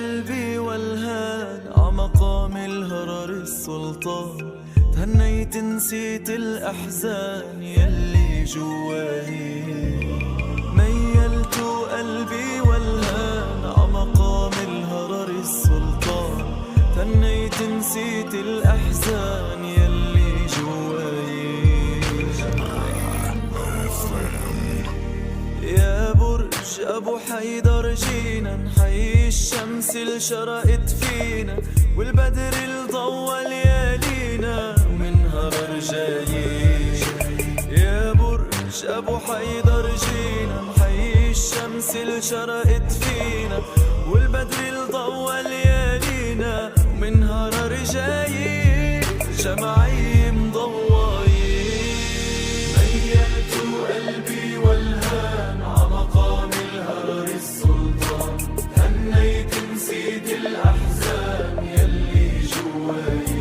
قلبي والهان عمقام الهرر السلطان، تهنيت نسيت الأحزان يلي جواي. ميلت قلبي والهان عمقام الهرر السلطان، تهنيت نسيت الأحزان يلي جواي. يا برج أبو حيدر جينا نحيي الشمس اللي شرقت فينا، والبدر اللي ضوى ليالينا ومنها رجايين. يا برج أبو حيدر جينا نحيي الشمس اللي شرقت فينا، والبدر اللي ضوى ليالينا ومنها رجايين. جمعي مضوايين. ميلت قلبي والهان عمقام الهرر السلطان، هنيت نسيت الأحزان يلي جواي.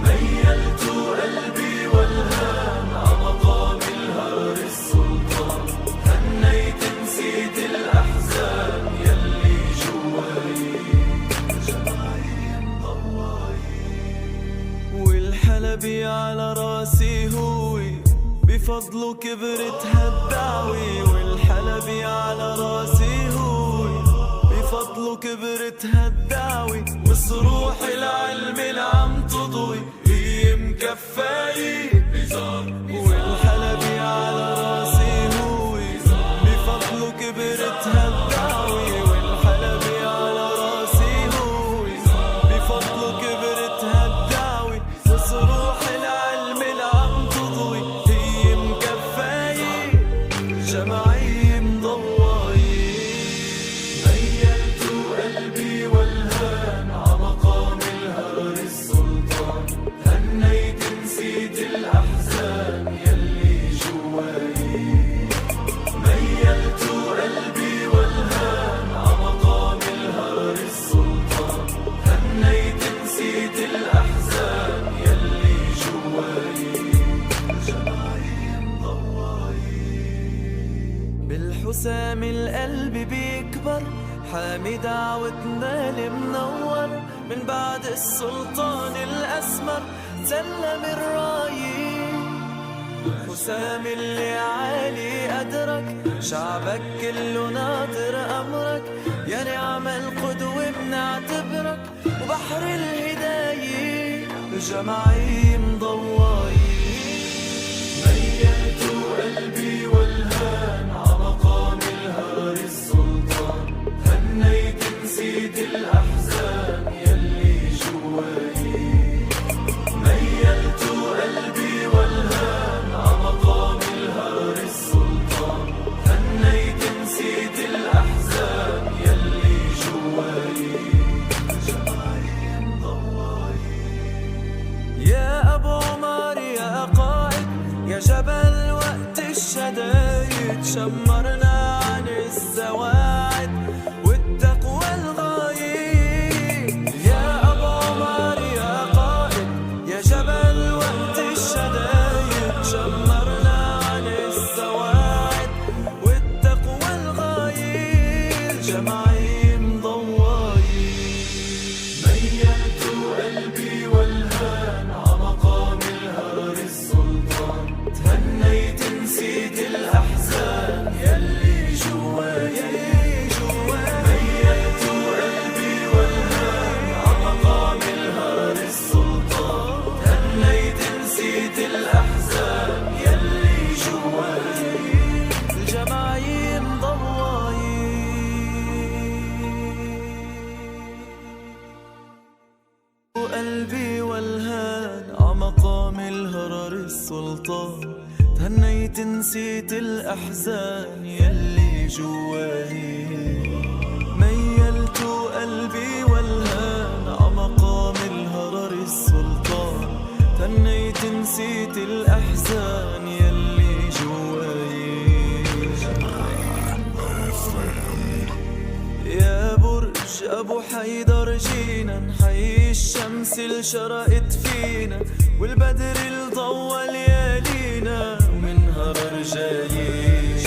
ميلت قلبي والهان عمقام الهرر السلطان، هنيت نسيت الأحزان يلي جواي. جمعي مضواي. والحلبي على راسي هوي، بفضله كبرت هالدعوي. والحلبي على راسي هوي، بفضله كبرت هالدعوي. وصروح العلم اللي عم تضوي هي مكفاي. والحلبي على راسي هوي، بفضله كبرت هالدعوي. والحلبي على راسي هوي، بفضله كبرت هالدعوي. وصروح العلم اللي عم تضوي هي مكفاي. جمعي مضواي. ميلت قلبي والهان عمقام الهرر السلطان، هنيت نسيت الأحزان يلي جواي. ميلت قلبي والهان عمقام الهرر السلطان، هنيت نسيت الأحزان يلي جواي. جمعي مضواي. بالحسام القلب بيكبر، حامي دعوتنا المنور. من بعد السلطان الأسمر سلم الرايين. حسام اللي عالي أدرك، شعبك كله ناطر أمرك. يا نعم القدوة بنعتبرك، وبحر الهداية جمعي مضواي. ميلت قلبي والهان عمقام الهرر السلطان، هنيت نسيت الأحزان يلي جواي. ميلت قلبي والهان عمقام الهرر السلطان، هنيت نسيت الأحزان يلي جواي. جمعي مضواي. يا أبو عمر يا قائد، يا جبل وقت الشدايد. شمرنا عن الزواعد والتقوى الغايب. يا أبو عمر يا قائد، يا جبل وقت الشدايد. شمرنا عن الزواعد والتقوى الغايب. جمعي مضواي. ميلت قلبي والهان عمقام الهرر السلطان، تهنيت نسيت الأحزان يلي جواي. ميلت قلبي والهان عمقام الهرر السلطان، تهنيت نسيت الأحزان يلي جواي. الجمعي مضواي. قلبي والهان عمقام الهرر السلطان، تهنيت نسيت الأحزان يلي جواي. ميلت قلبي والهان عمقام الهرر السلطان، تهنيت نسيت الأحزان يلي جواي. يا برج أبو حيدر جينا نحيي الشمس اللي شرقت فينا، والبدر اللي ضوى ليالينا ومنها رجايين.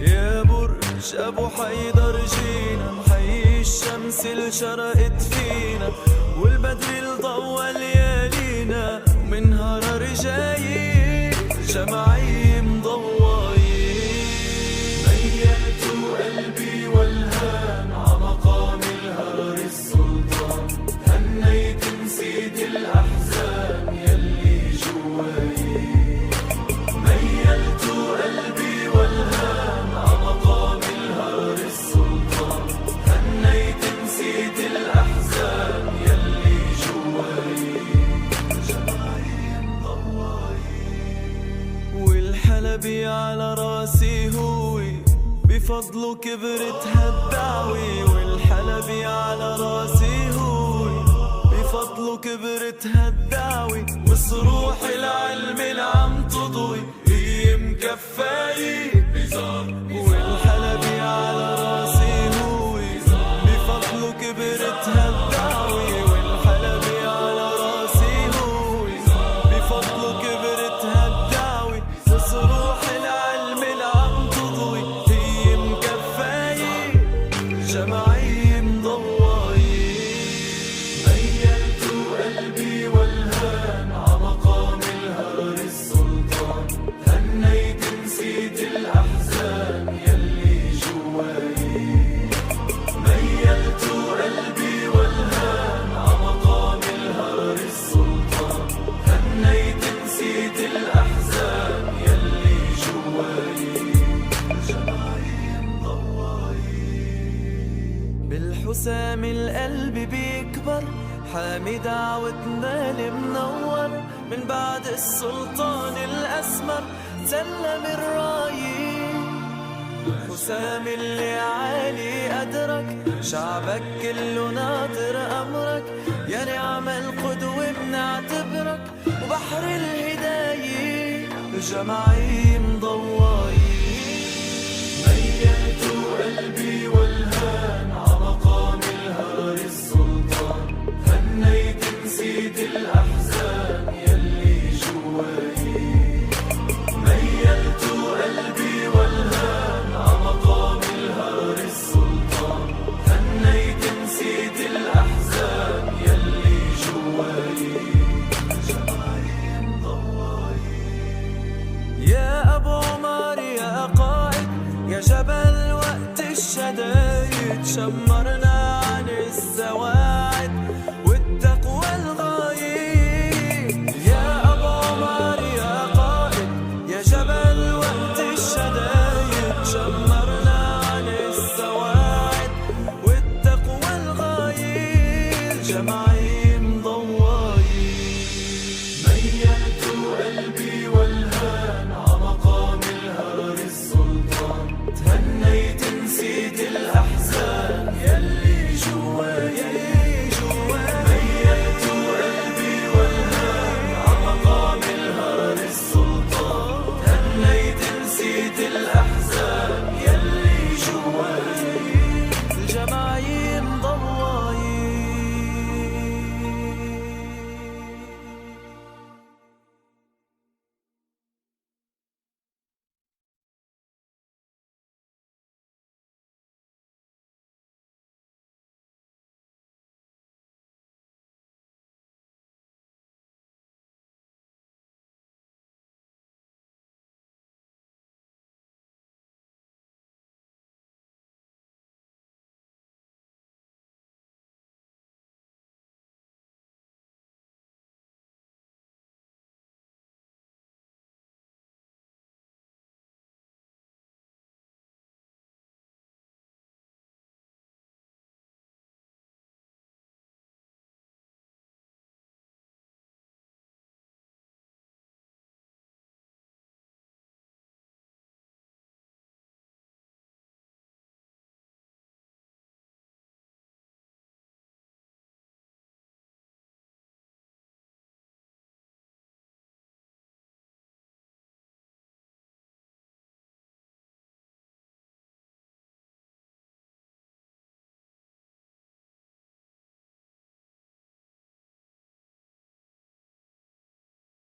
يا برج أبو حيدر جينا نحيي الشمس شمس شرقت فينا والبدر الضوى ليالينا ومن هرر جايين جمعي مضويين. ميلت قلبي والهام عمقام الهرر السلطان، هنيت نسيت الأحزان يلي جواي. ميلت قلبي والهام عمقام الهرر السلطان، هنيت نسيت الأحزان يلي جواي. جمعي مضوي والحلبي على راسي هوي، بفضله كبرت هالدعوي. والحلبي على راسي هوي، بفضله كبرت هالدعوي. وصروح العلم اللي عم تضوي هي مكفاية. والحلبي على راسي هوي، بفضله كبرت هالدعوي. والحلبي على راسي هوي، بفضله كبرت هالدعوي. وصروح العلم اللي عم تضوي هي مكفاية. جمعي مضوي. ميلت قلبي والهام عمقام الهرر السلطان، هنيت نسيت الأحزان يلي جواي. ميلت قلبي والهام عمقام الهرر السلطان، هنيت نسيت الأحزان يلي جواي. جمعي مضوي بالحسام القلب بيكبر، حامي دعوتنا المنور. من بعد السلطان الأسمر سلم الرايين. حسام اللي عالي أدرك، شعبك كله ناطر أمرك. يا نعم القدوة بنعتبرك، وبحر الهداية جمعي مضوي. ميلت قلبي والهام عمقام الهرر السلطان، هنيت نسيت الأحزان يلي جواي. ميلت قلبي والهام عمقام الهرر السلطان، هنيت نسيت الأحزان يلي جواي. جمعي مضوي. يا أبو عمر يا قائد، يا جبل وقت الشدايد. شمرنا عن السواعد والتقوى الغايب. يا أبو عمر يا قائد، يا جبل وقت الشدايد. شمرنا عن السواعد والتقوى الغايب. جمعي